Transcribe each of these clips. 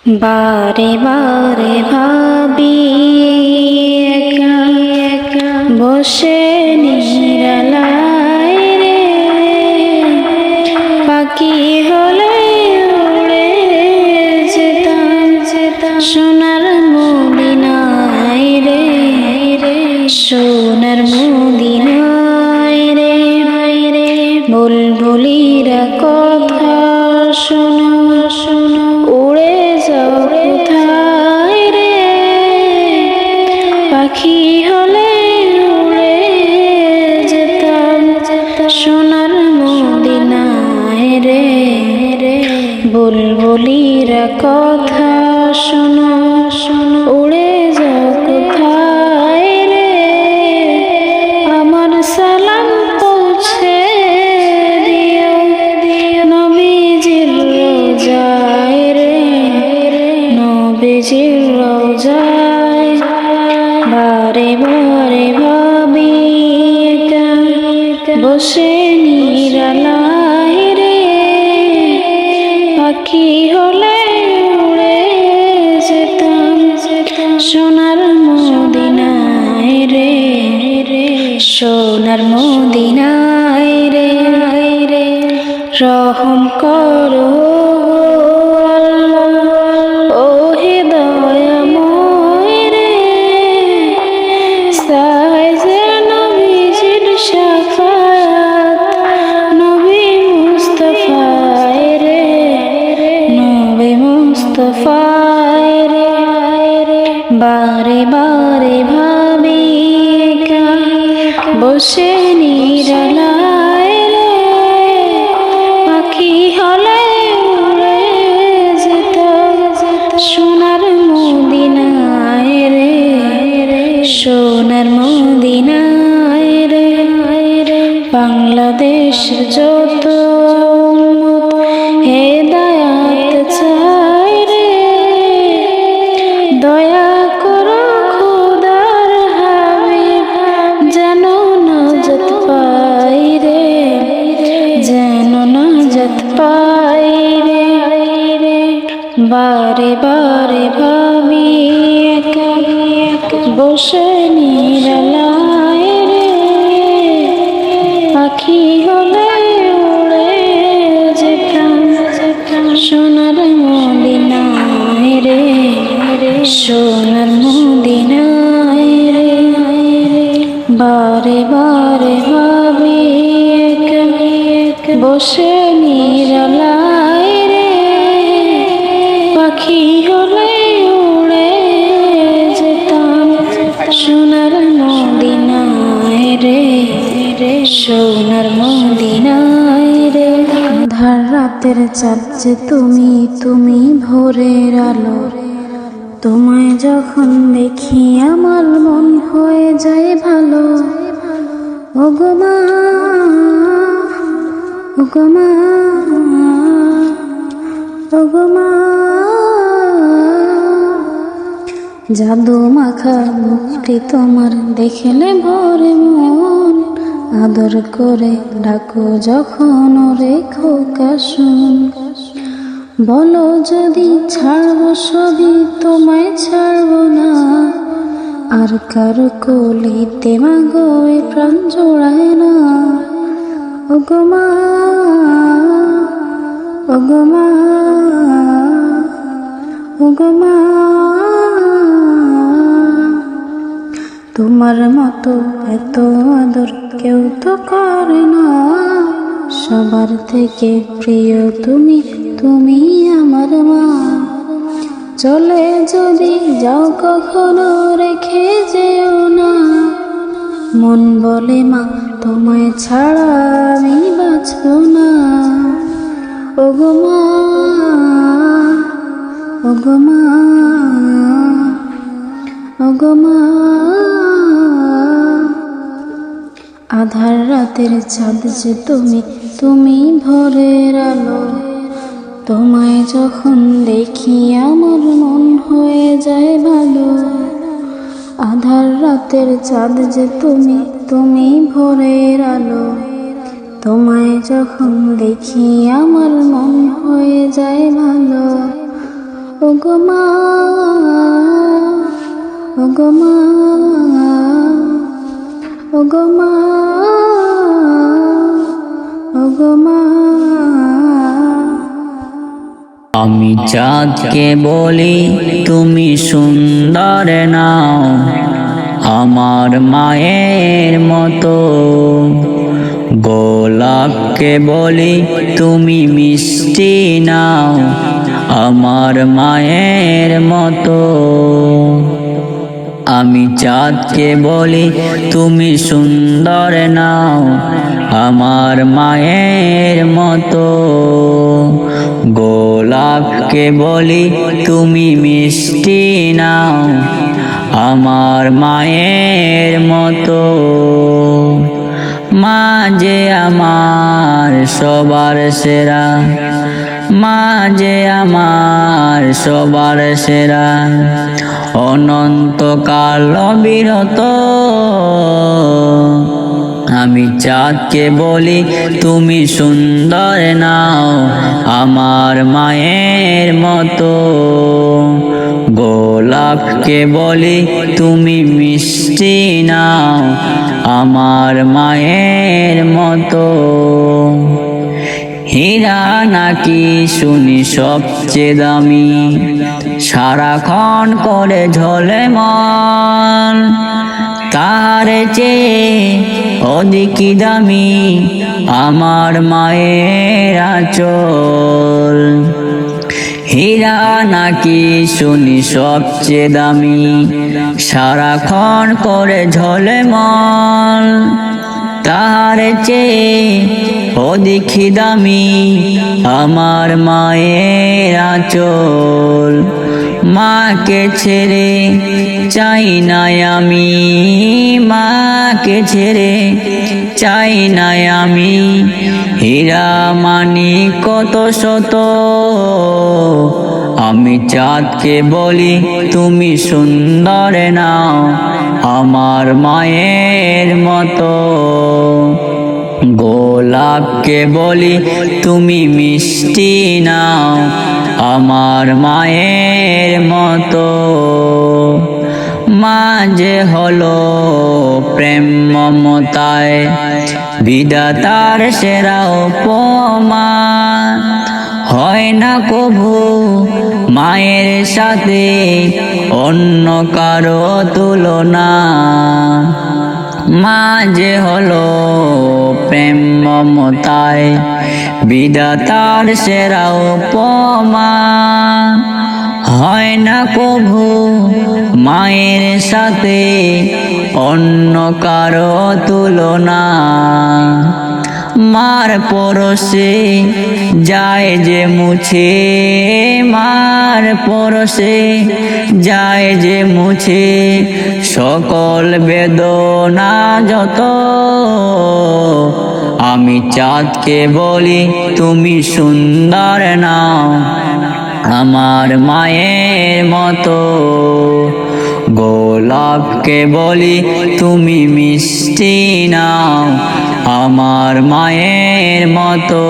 বারে বারে ভাবি একা একা বসে নিরালায় রে, পাখি হলে উড়ে যেতাম যেতাম সোনার মদিনায় রে, সোনার মদিনায় রে, বুলবুলিরা কথা শোনো শোনো উড়ে যাও কোথায় রে, পাখি হলে উড়ে যেতাম সোনার মদিনায় রে, বুলবুলিরা কথা শোনো শোনো উড়ে যাও কোথায় রে, আমার সালাম পৌঁছে দিও নবীজির রোজায় রে, নবীজির রোজায়। বারে বারে ভাবি একা বসে নিরালায় রে, পাখি হলে উড়ে যেতাম সোনার মদিনায় রে, সোনার মদিনায় রে, রহম করো আল্লাহ ও হে দয়াময় রে, চাই যে নবীজির শাফাত নবী মুস্তাফায় রে, নবী মুস্তাফায় রে। বারে বারে ভাবি একা বসে নিরালায় রে, পাখি হলে উড়ে যেতাম সোনার মদিনায় রে, সোনার মদিনায় রে। বাংলাদেশের যত উম্মত হেদায়াত চায় রে, দয়া করো খোদার হাবিব যেন নাজাত পাই রে, যেন নাজাত পাই রে। বারে বারে ভাবি একা বসে নিরালায় রে, পাখি হলে উড়ে যেতাম সোনার মদিনায় রে, সোনার মদিনায় রে। বারে বারে ভাবি একা বসে নিরালায় রে, পাখি হলে উড়ে যেতাম সোনার মদিনায় রে, সোনার মদিনায় রে। আঁধার রাতের চাঁদ যে তুমি, তুমি ভোরের আলো, তোমায় যখন দেখি আমার মন হয়ে যায় ভালো। ওগো মা, ওগো মা, ওগো মা, জাদু মাখা মুখটি তোমার দেখলে ভরে মন, আদর করে ডাকো যখন ওরে খোকা শুন। বলো যদি ছাড়বো সবই তোমায় ছাড়বো না, আর কারো কোলিতে মাগো এ প্রাণ জোড়ায় না। ওগো মা, ওগো মা, ওগো মা, তোমার মতো এত আদর কেউ তো করে না, সবার থেকে প্রিয় তুমি, তুমি আমার মা। চলে যদি যাও কখনো রেখে যেও না, মন বলে মা তোমায় ছাড়া আমি বাঁচব না। ওগো মা, ওগো মা, ওগো মা। আধার রাতের চাঁদ যে তুমি, তুমি ভোরের আলো, তোমায় যখন দেখি আমার মন হয়ে যায় ভালো। আধার রাতের চাঁদ যে তুমি, তুমি ভোরের আলো, তোমায় যখন দেখি আমার মন হয়ে যায় ভালো। ওগো মা, ওগো মা, ওগো মা, ওগো মা। আমি চাঁদকে বলি তুমি সুন্দর নাও, আমার মায়ের মতো। গোলাপকে বলি তুমি মিষ্টি নাও, আমার মায়ের মতো। আমি চাঁদকে বলি তুমি সুন্দর নাও, আমার মায়ের মতো। গোলাপকে বলি তুমি মিষ্টি নাও, আমার মায়ের মতো। মা যে আমার সবার সেরা, মা যে আমার সবার সেরা। অনন্তকাল অবিরত আমি চাঁদকে বলি তুমি সুন্দর নাও, আমার মায়ের মতো। গোলাপকে বলি তুমি মিষ্টি নাও, আমার মায়ের মতো। হীরা নাকি শুনি সবচেয়ে দামি, সারাক্ষণ করে ঝলমল। তার চেয়ে অধিক দামি আমার মায়ের আঁচল। হীরা নাকি শুনি সবচেয়ে দামি, সারাক্ষণ করে ঝলমল। তার চেয়ে অধিক দামি আমার মায়ের আঁচল। মাকে ছেড়ে চাই না আমি, মাকে ছেড়ে চাই না আমি। হীরা মানি কত শত, আমি চাঁদকে বলি তুমি সুন্দর নাও, আমার মায়ের মতো। গোলাপকে বলি তুমি মিষ্টি নাও, আমার মায়ের মতো। মা যে হলো প্রেম মমতায় বিধাতার সেরা উপমা। হয় না কভু মায়ের সাথে অন্য কারো তুলনা। মা যে হলো প্রেম মমতায় বিধাতার সেরা উপমা। হয় না কভু মায়ের সাথে অন্য কারো তুলনা। মার পরশে যায় যে মুছে, মার পরশে যায় যে মুছে সকল বেদনা যত। আমি চাঁদকে বলি তুমি সুন্দর নাও, আমার মায়ের মতো। গোলাপকে বলি তুমি মিষ্টি নাও, আমার মায়ের মতো।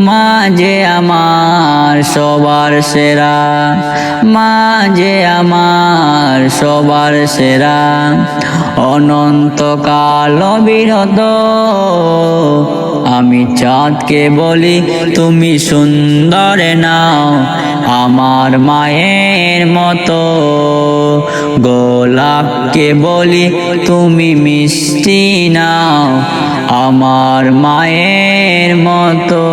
মা যে আমার সবার সেরা, মা যে আমার সবার সেরা। অনন্তকাল অবিরত আমি চাঁদকে বলি তুমি সুন্দর নাও, আমার মায়ের মতো। গোলাপকে বলি তুমি মিষ্টি নাও, আমার মায়ের মতো।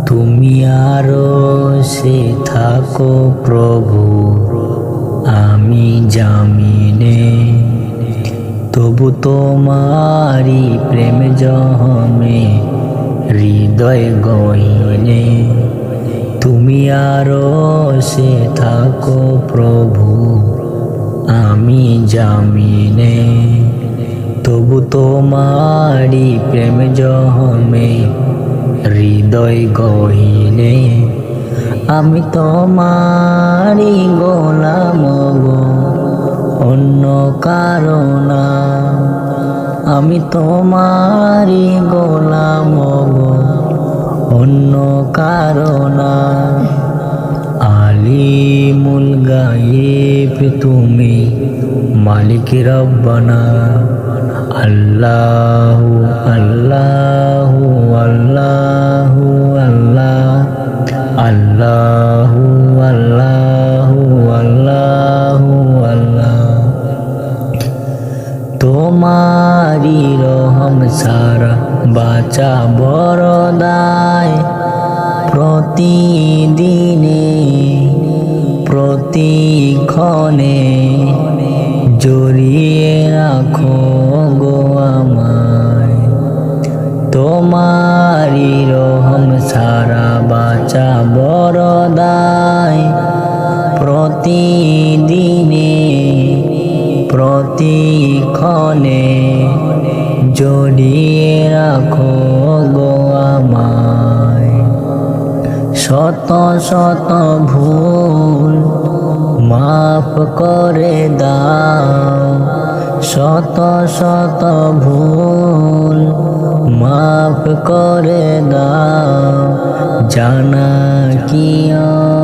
তুমি আরো সে থাকো প্রভু, আমি জামিনে। তবু তোমারি প্রেম জমে হৃদয় গহীনে। তুমি আরো সে থাকো প্রভু, আমি জামিনে। তবু তোমারি প্রেম জমে হৃদয় গহীনে। আমি তোমারি গোলাম গো, অন্য কারো না। আমি তোমারই গোলাম গো, অন্য কারো না। আলিমুল গায়েব তুমি, মালিক রব্বানা। আল্লাহু আল্লাহু আল্লাহু আল্লাহ, আল্লাহু আল্লাহু আল্লাহু আল্লাহ। তোমারি রহম সারা বাঁচা বড় দায়, প্রতিদিনে প্রতিক্ষণে জড়িয়ে রাখো গো আমায়। তোমারি রহম সারা বাঁচা বড় দায়, প্রতিদিনে প্রতিক্ষণে জড়িয়ে রাখো গো আমায়। শত শত ভুল মাফ করে দাও, শত শত ভুল মাফ করে দাও। জানা কি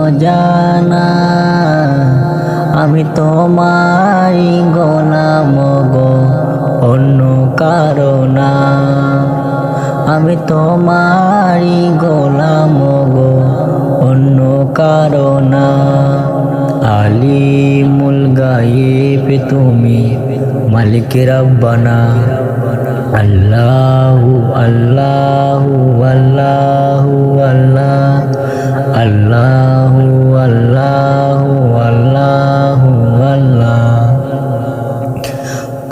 অজানা আমি তোমারই গোলাম গো, অন্য কারো না। আমি তোমারই গোলাম গো, অন্য কারো না। আলিমুল গায়েব তুমি, মালিক রব্বানা। আল্লাহু আল্লাহু আল্লাহু আল্লাহ, আল্লাহু আল্লাহু আল্লাহু আল্লাহ।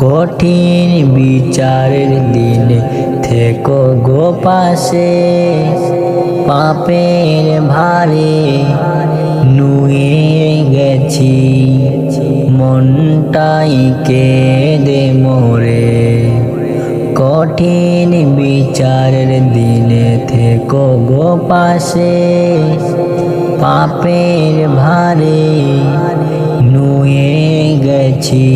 কঠিন বিচারের দিনে থেকো গো পাশে, পাপের ভারে নুয়ে গেছি, মনটাই কেঁদে মোরে। কঠিন বিচারের দিনে থেকো গো পাশে, পাপের ভারে নুয়ে গেছি,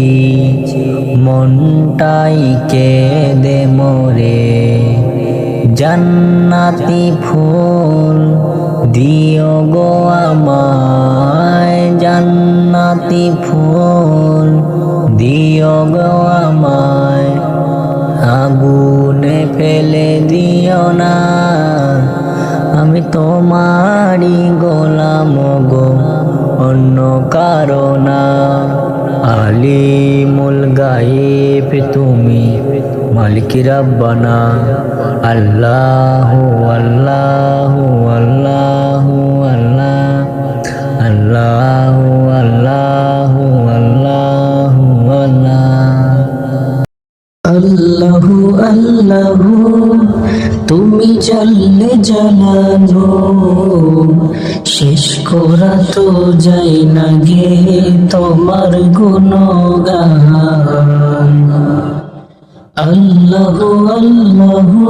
মনটাই কেঁদে মোরে। জান্নাতি ফুল দিও গো আমায়, জান্নাতি ফুল দিও গো আমায়। আগুনে ফেলে দিও না, আমি তোমারই গোলাম গো, অন্য কারো না। আলিমুল গায়েব তুমি, মালিক রব্বানা। আল্লাহু আল্লাহু আল্লাহু আল্লাহ, আল্লাহু আল্লাহু আল্লাহু আল্লাহ। আল্লাহু আল্লাহু তুমি জানলে জানানো, শেষ করা তো যায় না গে তোমার গুণগান। আল্লাহু আল্লাহু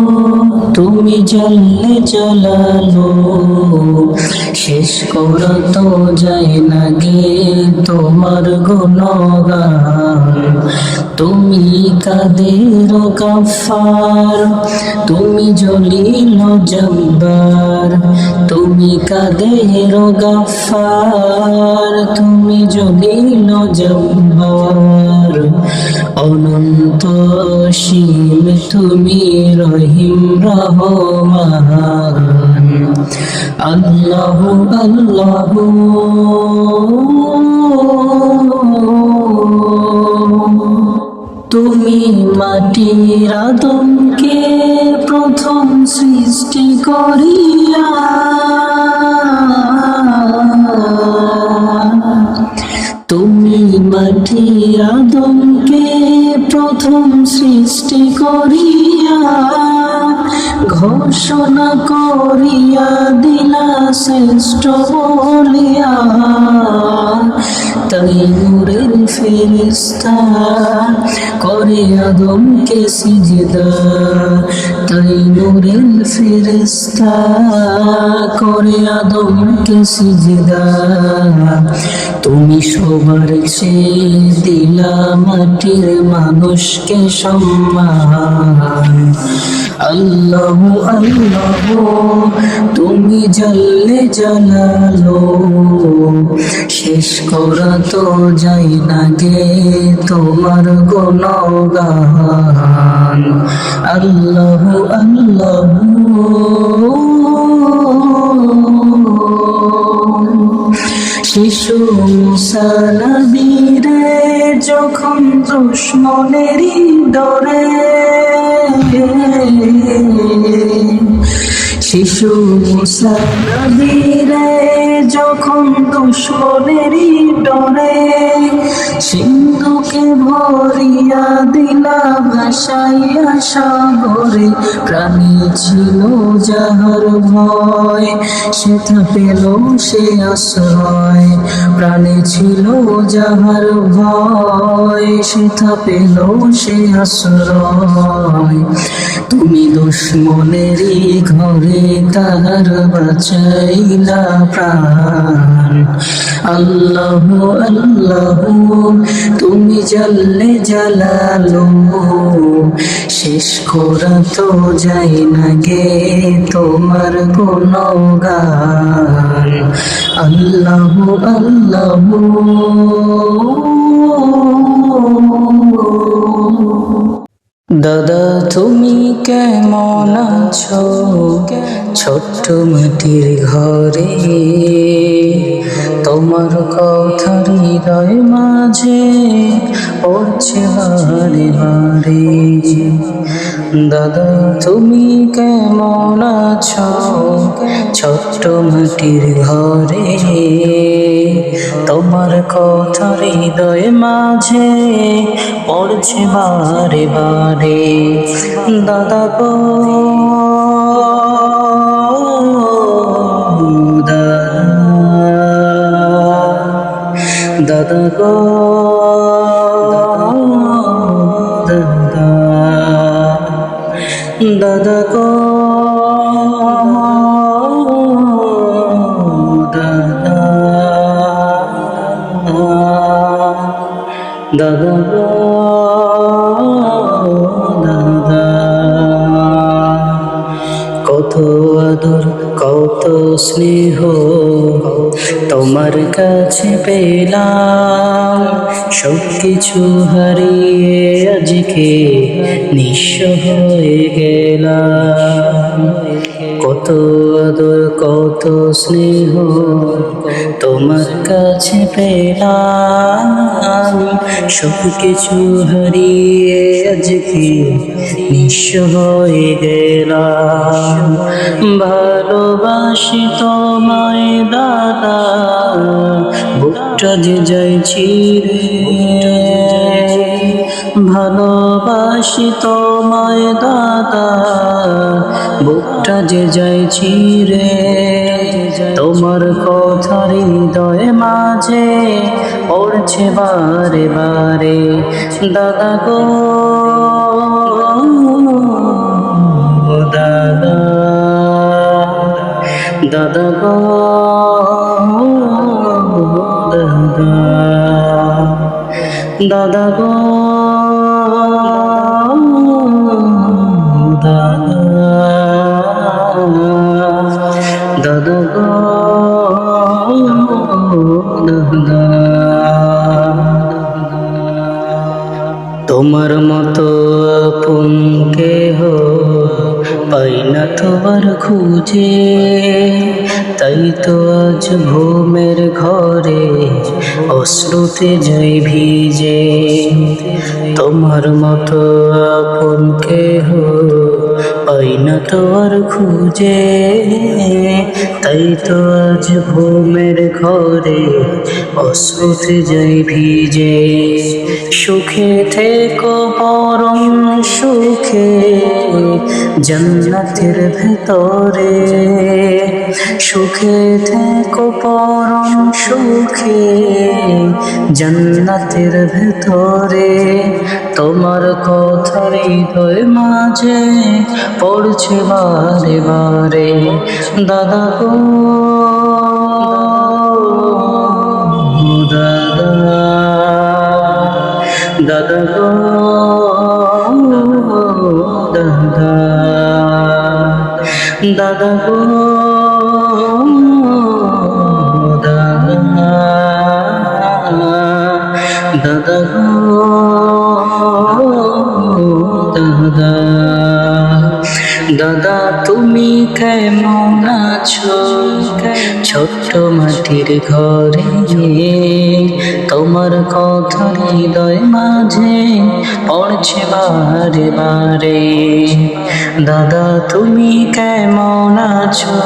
তুমি জানলে জানানো, শেষ করা তো যায় না গে তোমার গুণগান। তুমি কাদের গাফফার, তুমি জলিল জব্বার। তুমি কাদের গাফফার, তুমি জলিল জব্বার। অনন্ত সীম তুমি রহিম রহমান। আল্লাহু আল্লাহু তুমি মাটির আদমকে প্রথম সৃষ্টি করিয়া, তুমি মাটির আদমকে প্রথম সৃষ্টি করিয়া, ঘোষণা করিয়া দিলা শ্রেষ্ঠ বলিয়া, তাই নূরের ফেরেশতা করে আদমকে সিজদা, তাই নূরের ফেরেশতা করে আদমকে সিজদা। তুমি সবার চেয়ে দিলা মাটির মানুষকে সম্মান। আল্লাহু আল্লাহু তুমি জাল্লে জালালো, শেষ করা তো যায় না গে তোমার গুণগান। আল্লাহু আল্লাহু শিশু মুসা নবীরে যখন দুশ্মনেরই ডরে, শিশু মুসা নবীরে যখন দুশ্মনেরই ডরে, সিন্ধুকে ভরিয়া দিলা ভাসাইয়া সাগরে। প্রাণী ছিল যাহার ভয়, সেথা পেল সে আশ্রয়। প্রাণী ছিল যাহার ভয়, সেথা পেল সে আশ্রয়। তুমি দুশ্মনেরই ঘরে তাহার বাঁচাইলা প্রাণ। আল্লাহু আল্লাহু তুমি জাল্লে জালালো, শেষ করা তো যায় না গে তোমার গুণগান। আল্লাহু আল্লাহু দাদা তুমি কেমন আছো ছোট্ট মাটির ঘরে, তোমার কথা হৃদয় মাঝে পড়ছে বারে বারে। দাদা তুমি কেমন আছো ছোট্ট মাটির ঘরে, তোমার কথা হৃদয় মাঝে পড়ছে বারে বারে। দাদা গো দাদা গো দাদা গো দাদা গো দাদা। কত আদর কত স্নেহ তোমার কাছে পেলাম, সব কিছু হারিয়ে আজকে নিঃস্ব হয়ে গেলাম। কত আদর কত স্নেহ তোমার কাছে পেলাম, সব কিছু হারিয়ে আজকে নিঃস্ব হয়ে গেলাম। ভালোবাসি তোমায় দাদা, বুকটা যে যায় ছিঁড়ে। ভালোবাসি তোমায় দাদা, বুকটা যে যায় ছিঁড়ে। তোমার কথা হৃদয় মাঝে পড়ছে বারে বারে। দাদা গো দাদা দাদা গো দাদা দাদা গো দাদা দাদা গো দাদা। তোমার মতো আপন কেহ পাই না তোমার খুঁজে, তাই তো আজ ঘুমের ঘরে অশ্রুতে যাই ভিজে। তোমার মতো আপন কেহ পাই না তোমার খুঁজে, তাই তো আজ ঘুমের ঘরে অশ্রুতে যাই ভিজে। সুখে থেকো পরম সুখে, জান্নাতের ভেতরে সুখে থেকো পরম সুখে জান্নাতের ভেতরে তোমার কথা হৃদয় মাঝে পড়ছে বারে বারে দাদা গো দাদা দাদা গো দাদা দাদা গো দাদা দাদা গো দাদা দাদা তুমি কেমন আছো ছোট্ট মাটির ঘরে তোমার কথা হৃদয় মাঝে পড়ছে বারে বারে দাদা তুমি কেমন আছো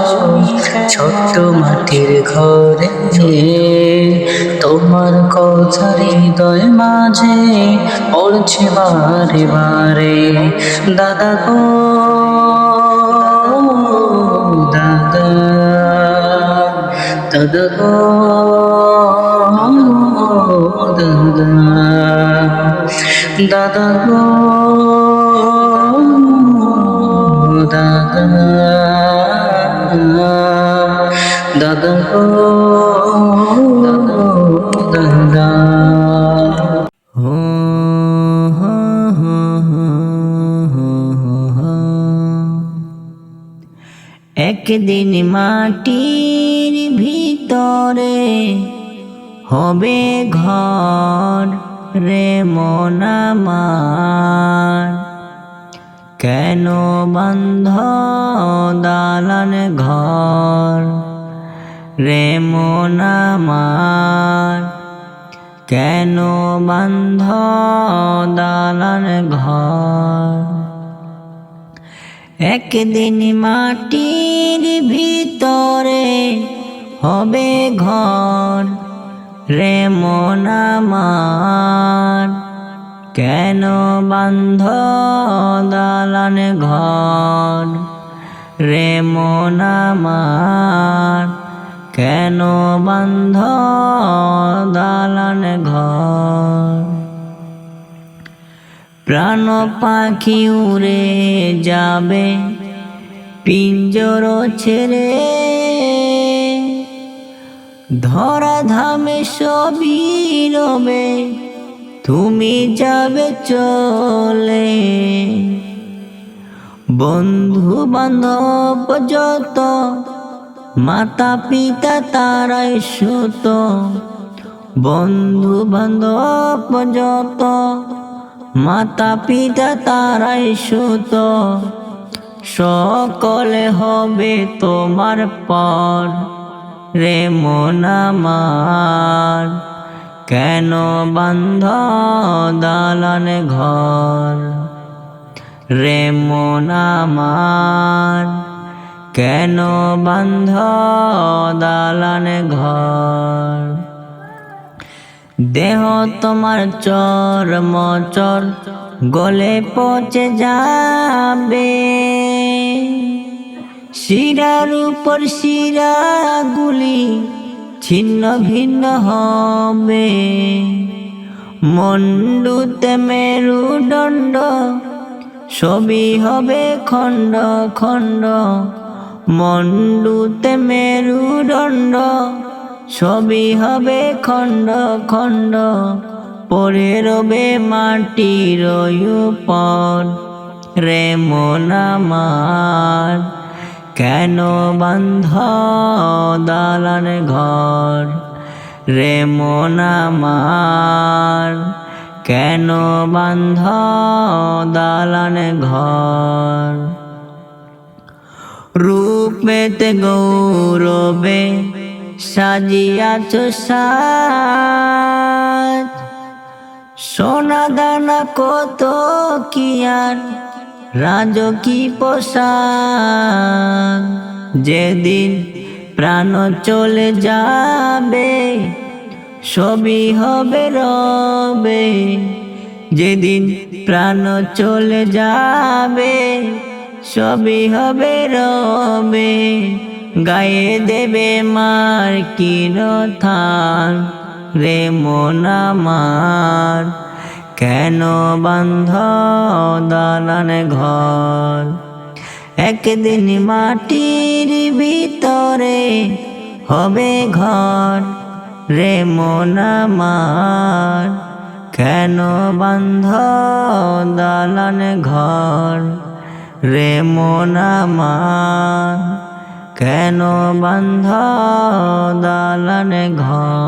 ছোট্ট মাটির ঘরে তোমার কথা হৃদয় মাঝে পড়ছে বারে বারে দাদা গো দাদা দাদা গো দাদা দাদা গো দাদা দাদা গো দাদা একদিন মাটির ভিতরে হবে ঘর রে মন আমার, কেন বন্ধ দালান ঘর রে মন আমার, কেন বন্ধ দালান ঘর। একদিন মাটির ভিতরে হবে ঘর রে মন আমার, কেন বন্ধ দালান ঘর রে মন আমার, কেন বন্ধ দালান ঘর। প্রাণ পাখি উড়ে যাবে পিঞ্জর ছেড়ে, ধরা ধামে সবই রবে তুমি যাবে চলে। বন্ধু বান্ধব যত মাতা পিতা তারাই সুত, বন্ধু বান্ধব যত মাতা পিতা তারাই সুত, সকলে হবে তোমার পর রে মন আমার, কেন বান্ধ দালান ঘর রে মন আমার, কেন বান্ধ দালান ঘর। দেহ তোমার চর মচর গলে পচে যাবে, শিরার উপর শিরাগুলি ছিন্ন ভিন্ন হবে। মন্ডুতে মেরুদণ্ড সবই হবে খণ্ড খণ্ড, মন্ডুতে মেরুদণ্ড সবই হবে খণ্ড খণ্ড। পড়ে রবে মাটির উপর রে মন আমার, কেন বান্ধ দালান ঘর রে মন আমার, কেন বান্ধ দালান ঘর। রূপেতে গৌরবে সাজিয়াছ সাজ, সোনা দানা কত কি আর রাজকী পোশাক। যেদিন প্রাণ চলে যাবে সবই হবে রবে, যেদিন প্রাণ চলে যাবে সবই হবে রবে, গায়ে দেবে মার কিরথান। রে মন আমার কেন বান্ধ দালান ঘর, একদিন মাটির ভিতরে হবে ঘর। রে মন আমার কেন বান্ধ দালান ঘর, রে মন আমার কেন বান্ধ দালান ঘর।